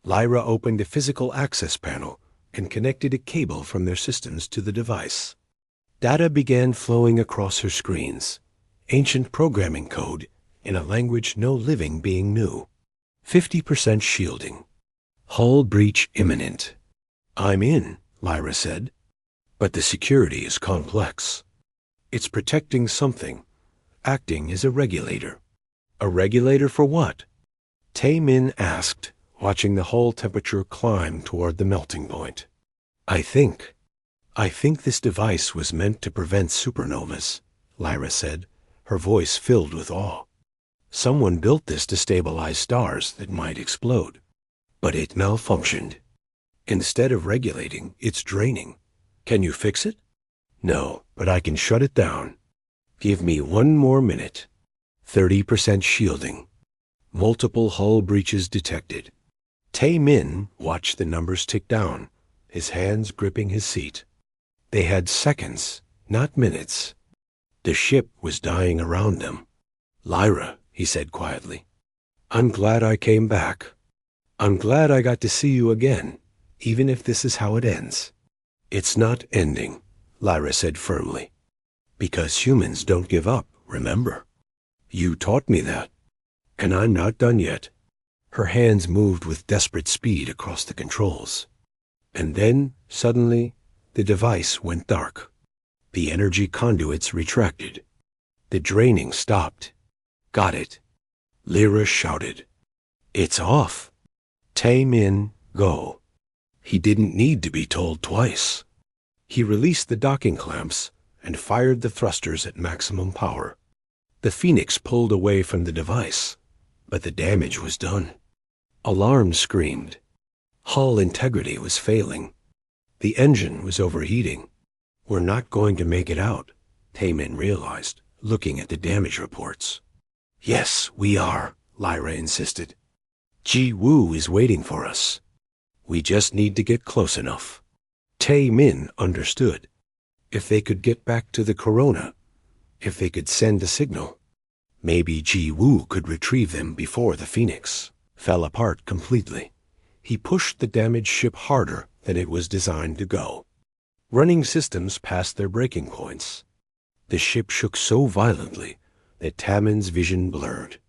S1: Lyra opened a physical access panel and connected a cable from their systems to the device. Data began flowing across her screens. Ancient programming code in a language no living being knew. 50% shielding. Hull breach imminent. I'm in, Lyra said. But the security is complex. It's protecting something, acting as a regulator. A regulator for what? Tae Min asked, watching the hull temperature climb toward the melting point. I think this device was meant to prevent supernovas, Lyra said, her voice filled with awe. Someone built this to stabilize stars that might explode. But it malfunctioned. Instead of regulating, it's draining. Can you fix it? No, but I can shut it down. Give me 1 more minute. 30% shielding. Multiple hull breaches detected. Tae Min watched the numbers tick down, his hands gripping his seat. They had seconds, not minutes. The ship was dying around them. "Lyra," he said quietly, "I'm glad I came back. I'm glad I got to see you again, even if this is how it ends." "It's not ending," Lyra said firmly. "Because humans don't give up, remember? You taught me that. And I'm not done yet." Her hands moved with desperate speed across the controls. And then, suddenly, the device went dark. The energy conduits retracted. The draining stopped. "Got it," Lyra shouted. "It's off. Tae Min, go." He didn't need to be told twice. He released the docking clamps and fired the thrusters at maximum power. The Phoenix pulled away from the device, but the damage was done. Alarms screamed. Hull integrity was failing. The engine was overheating. "We're not going to make it out," Tae Min realized, looking at the damage reports. "Yes, we are," Lyra insisted. "Ji Woo is waiting for us. We just need to get close enough." Tae Min understood. If they could get back to the Corona, if they could send a signal, maybe Ji Woo could retrieve them before the Phoenix fell apart completely. He pushed the damaged ship harder than it was designed to go. Running systems passed their breaking points. The ship shook so violently that Tamin's vision blurred.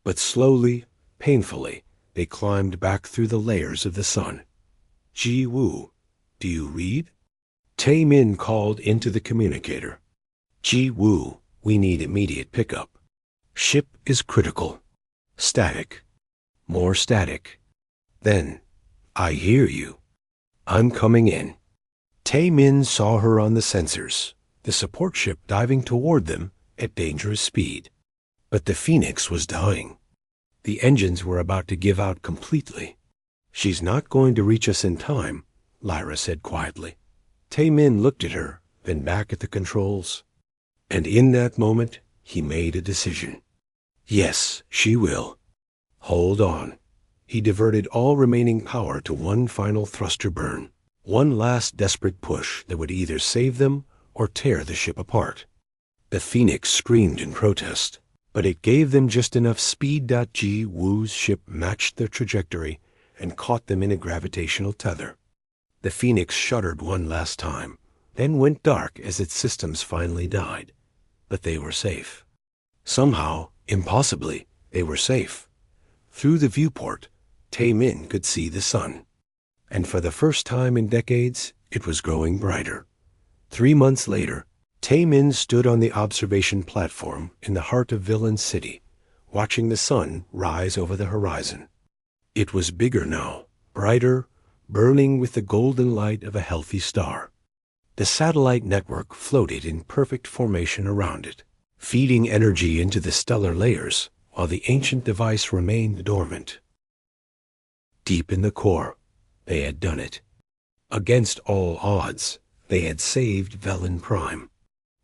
S1: But slowly, painfully, they climbed back through the layers of the sun. "Ji Woo, do you read?" Tae Min called into the communicator. "Ji Woo, we need immediate pickup. Ship is critical. Static. More static. Then, I hear you. I'm coming in." Tae Min saw her on the sensors, the support ship diving toward them at dangerous speed. But the Phoenix was dying. The engines were about to give out completely. "She's not going to reach us in time," Lyra said quietly. Tae Min looked at her, then back at the controls. And in that moment, he made a decision. Yes, she will. Hold on. He diverted all remaining power to one final thruster burn. One last desperate push that would either save them or tear the ship apart. The Phoenix screamed in protest, but it gave them just enough speed. Ji Woo's ship matched their trajectory and caught them in a gravitational tether. The Phoenix shuddered one last time, then went dark as its systems finally died. But they were safe. Somehow, impossibly, they were safe. Through the viewport, Tae Min could see the sun. And for the first time in decades, it was growing brighter. 3 months later, Tae Min stood on the observation platform in the heart of Villain City, watching the sun rise over the horizon. It was bigger now, brighter, burning with the golden light of a healthy star. The satellite network floated in perfect formation around it, feeding energy into the stellar layers while the ancient device remained dormant. Deep in the core, they had done it. Against all odds, they had saved Velen Prime.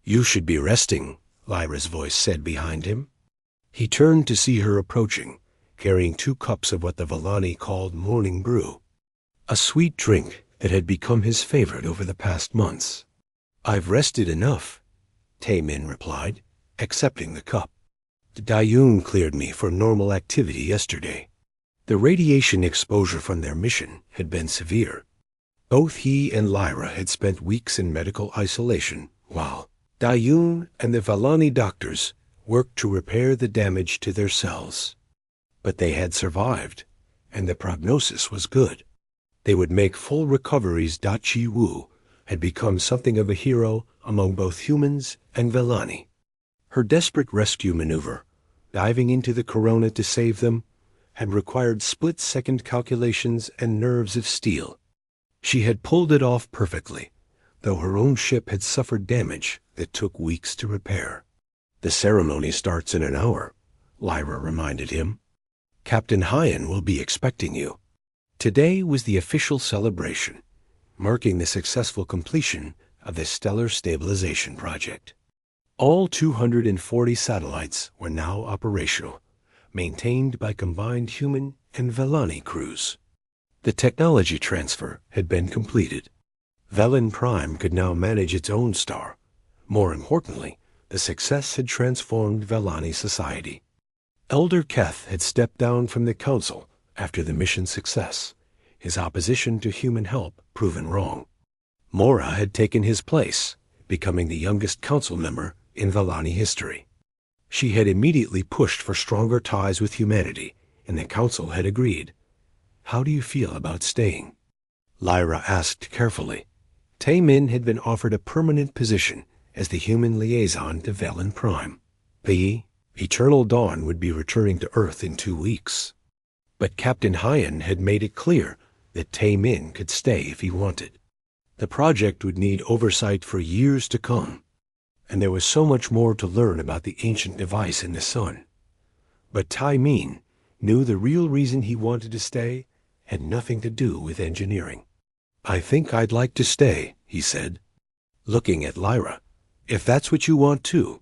S1: "You should be resting," Lyra's voice said behind him. He turned to see her approaching, carrying 2 cups of what the Vellani called morning brew, a sweet drink that had become his favorite over the past months. "I've rested enough," Tae Min replied, accepting the cup. "Dayun cleared me for normal activity yesterday." The radiation exposure from their mission had been severe. Both he and Lyra had spent weeks in medical isolation, while Dayun and the Vellani doctors worked to repair the damage to their cells. But they had survived, and the prognosis was good. They would make full recoveries. Ji Woo had become something of a hero among both humans and Vellani. Her desperate rescue maneuver, diving into the Corona to save them, had required split-second calculations and nerves of steel. She had pulled it off perfectly, though her own ship had suffered damage that took weeks to repair. "The ceremony starts in an hour," Lyra reminded him. "Captain Hyan will be expecting you." Today was the official celebration, marking the successful completion of the Stellar Stabilization Project. All 240 satellites were now operational, maintained by combined human and Velani crews. The technology transfer had been completed. Velen Prime could now manage its own star. More importantly, the success had transformed Velani society. Elder Keth had stepped down from the council after the mission's success, his opposition to human help proven wrong. Mora had taken his place, becoming the youngest council member in Velani history. She had immediately pushed for stronger ties with humanity, and the council had agreed. "How do you feel about staying?" Lyra asked carefully. Taemin had been offered a permanent position as the human liaison to Velen Prime. The Eternal Dawn would be returning to Earth in 2 weeks. But Captain Hyan had made it clear that Taemin could stay if he wanted. The project would need oversight for years to come, and there was so much more to learn about the ancient device in the sun. But Taemin knew the real reason he wanted to stay had nothing to do with engineering. "I think I'd like to stay," he said. Looking at Lyra, "If that's what you want too."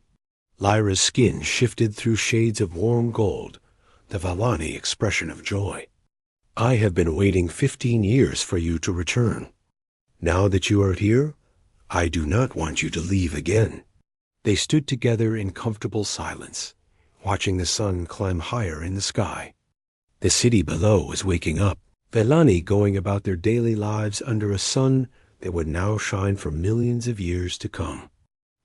S1: Lyra's skin shifted through shades of warm gold, the Velani expression of joy. "I have been waiting 15 years for you to return. Now that you are here, I do not want you to leave again." They stood together in comfortable silence, watching the sun climb higher in the sky. The city below was waking up, Velani going about their daily lives under a sun that would now shine for millions of years to come.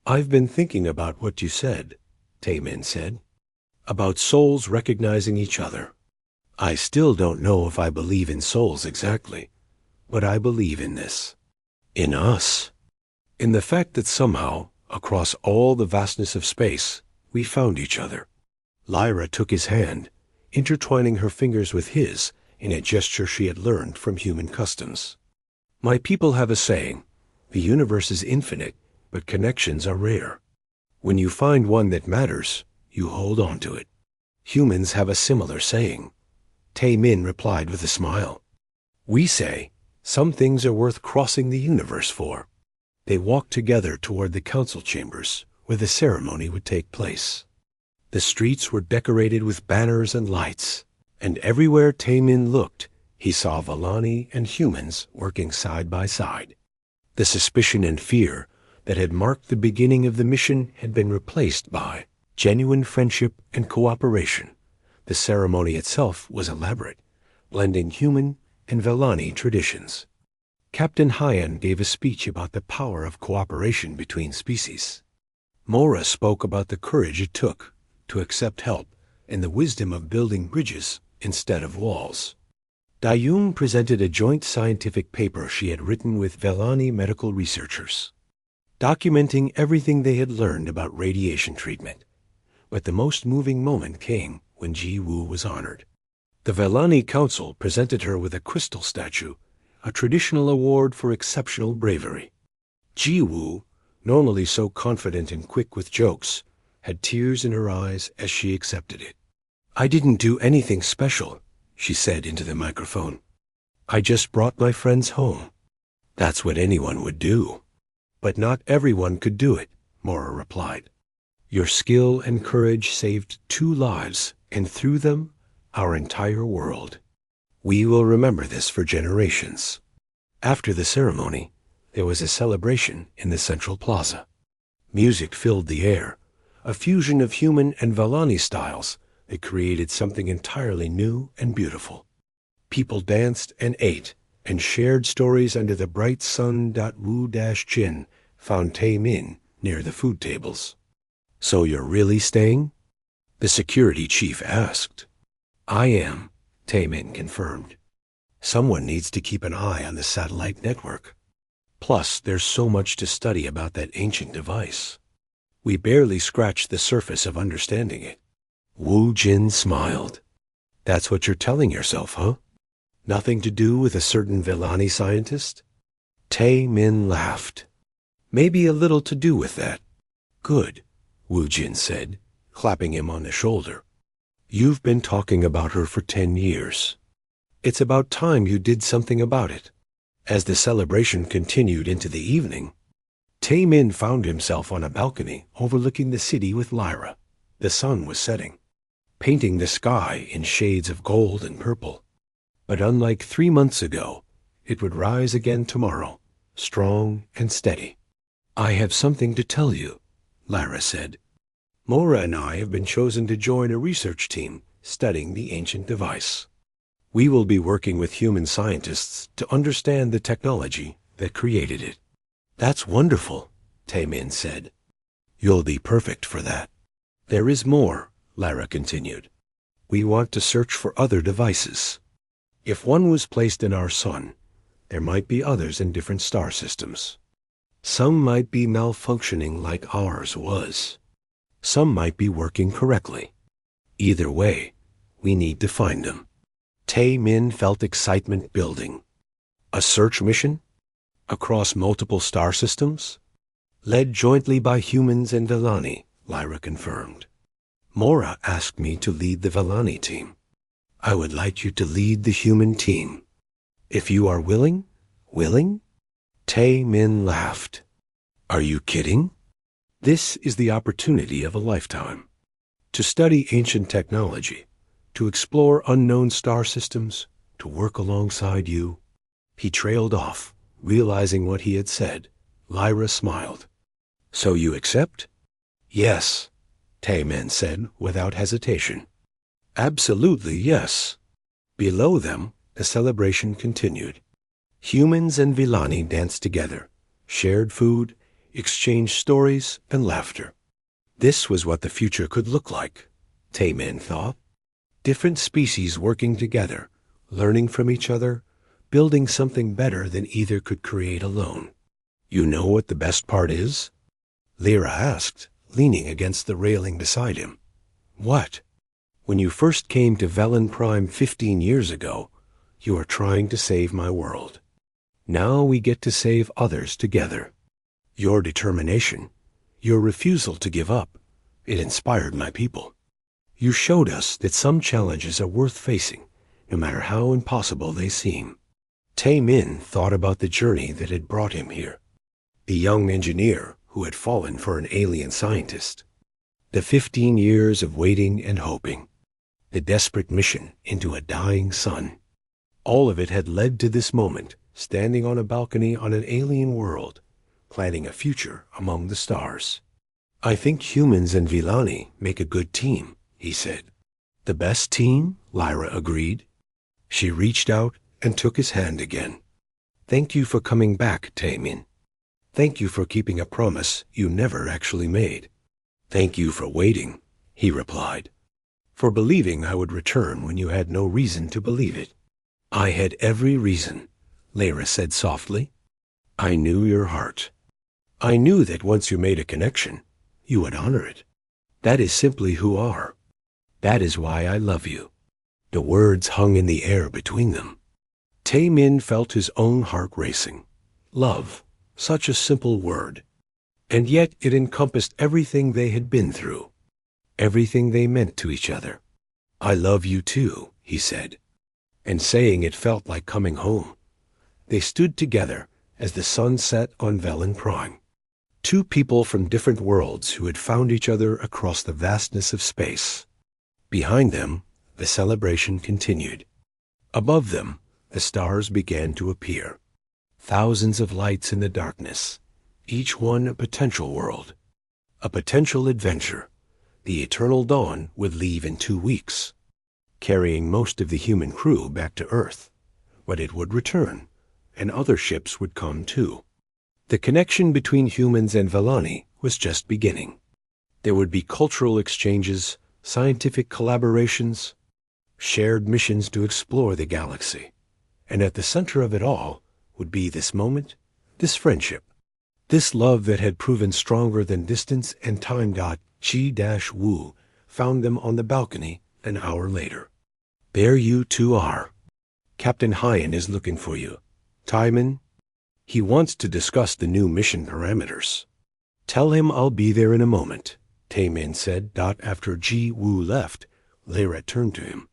S1: "I've been thinking about what you said," Taemin said, "about souls recognizing each other. I still don't know if I believe in souls exactly, but I believe in this. In us. In the fact that somehow, across all the vastness of space, we found each other." Lyra took his hand, intertwining her fingers with his in a gesture she had learned from human customs. "My people have a saying, the universe is infinite, but connections are rare. When you find one that matters, you hold on to it. Humans have a similar saying." Taemin replied with a smile. "We say, some things are worth crossing the universe for." They walked together toward the council chambers, where the ceremony would take place. The streets were decorated with banners and lights, and everywhere Taemin looked, he saw Velani and humans working side by side. The suspicion and fear that had marked the beginning of the mission had been replaced by genuine friendship and cooperation. The ceremony itself was elaborate, blending human and Velani traditions. Captain Hyan gave a speech about the power of cooperation between species. Mora spoke about the courage it took to accept help and the wisdom of building bridges instead of walls. Dayung presented a joint scientific paper she had written with Velani medical researchers, documenting everything they had learned about radiation treatment. But the most moving moment came when Ji Woo was honored. The Velani Council presented her with a crystal statue, a traditional award for exceptional bravery. Ji Woo, normally so confident and quick with jokes, had tears in her eyes as she accepted it. "I didn't do anything special," she said into the microphone. "I just brought my friends home." "That's what anyone would do." "But not everyone could do it," Mora replied. "Your skill and courage saved 2 lives, and through them, our entire world. We will remember this for generations." After the ceremony, there was a celebration in the central plaza. Music filled the air, a fusion of human and Velani styles that created something entirely new and beautiful. People danced and ate and shared stories under the bright sun. Wu-Jin found Taemin near the food tables. "So you're really staying?" the security chief asked. "I am," Taemin confirmed. "Someone needs to keep an eye on the satellite network. Plus, there's so much to study about that ancient device. We barely scratched the surface of understanding it." Wu Jin smiled. "That's what you're telling yourself, huh? Nothing to do with a certain Velani scientist?" Tae-min laughed. "Maybe a little to do with that." "Good," Wu Jin said, clapping him on the shoulder. "You've been talking about her for 10 years. It's about time you did something about it." As the celebration continued into the evening, Tae-min found himself on a balcony overlooking the city with Lyra. The sun was setting. painting the sky in shades of gold and purple. But unlike 3 months ago, it would rise again tomorrow, strong and steady. "I have something to tell you," Lyra said. "Mora and I have been chosen to join a research team studying the ancient device. We will be working with human scientists to understand the technology that created it." "That's wonderful," Taemin said. "You'll be perfect for that." "There is more," Lyra continued. "We want to search for other devices. If one was placed in our sun, there might be others in different star systems. Some might be malfunctioning like ours was. Some might be working correctly. Either way, we need to find them." Taemin felt excitement building. A search mission? Across multiple star systems? Led jointly by humans and Villani, Lyra confirmed. "Mora asked me to lead the Villani team. I would like you to lead the human team. If you are willing?" "Willing?" Taemin laughed. "Are you kidding? This is the opportunity of a lifetime. To study ancient technology, to explore unknown star systems, to work alongside you." He trailed off, realizing what he had said. Lyra smiled. "So you accept?" "Yes," Taemin said without hesitation. "Absolutely yes." Below them, the celebration continued. Humans and Villani danced together, shared food, exchanged stories and laughter. This was what the future could look like, Taemin thought. Different species working together, learning from each other, building something better than either could create alone. "You know what the best part is?" Lyra asked, leaning against the railing beside him. "What?" "When you first came to Velen Prime 15 years ago, you were trying to save my world. Now we get to save others together. Your determination, your refusal to give up, it inspired my people. You showed us that some challenges are worth facing, no matter how impossible they seem." Taemin thought about the journey that had brought him here. The young engineer who had fallen for an alien scientist. The 15 years of waiting and hoping. The desperate mission into a dying sun. All of it had led to this moment, standing on a balcony on an alien world, planning a future among the stars. "I think humans and Villani make a good team," he said. "The best team," Lyra agreed. She reached out and took his hand again. "Thank you for coming back, Taemin. Thank you for keeping a promise you never actually made." "Thank you for waiting," he replied. "For believing I would return when you had no reason to believe it." "I had every reason," Lyra said softly. "I knew your heart. I knew that once you made a connection, you would honor it. That is simply who you are. That is why I love you." The words hung in the air between them. Taemin felt his own heart racing. Love, such a simple word. And yet it encompassed everything they had been through, everything they meant to each other. "I love you too," he said. And saying it felt like coming home. They stood together as the sun set on Velen Prime. Two people from different worlds who had found each other across the vastness of space. Behind them, the celebration continued. Above them, the stars began to appear. Thousands of lights in the darkness, each one a potential world, a potential adventure. The eternal dawn would leave in 2 weeks, carrying most of the human crew back to Earth. But it would return, and other ships would come too. The connection between humans and Villani was just beginning. There would be cultural exchanges, scientific collaborations, shared missions to explore the galaxy. And at the center of it all would be this moment, this friendship, this love that had proven stronger than distance and time. Chi-Wu found them on the balcony an hour later. "There you two are. Captain Hyan is looking for you. Taemin, he wants to discuss the new mission parameters." "Tell him I'll be there in a moment," Taemin said. After Ji-Wu left, Lyra turned to him.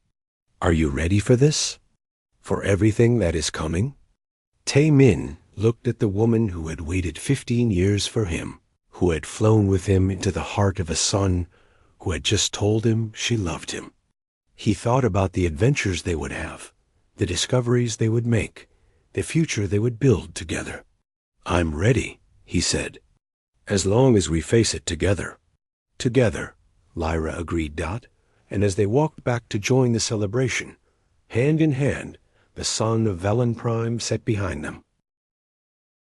S1: "Are you ready for this? For everything that is coming?" Taemin looked at the woman who had waited 15 years for him, who had flown with him into the heart of a sun, who had just told him she loved him. He thought about the adventures they would have, the discoveries they would make, the future they would build together. "I'm ready," he said. "As long as we face it together." "Together," Lyra agreed Dot, and as they walked back to join the celebration, hand in hand, the sun of Velen Prime set behind them.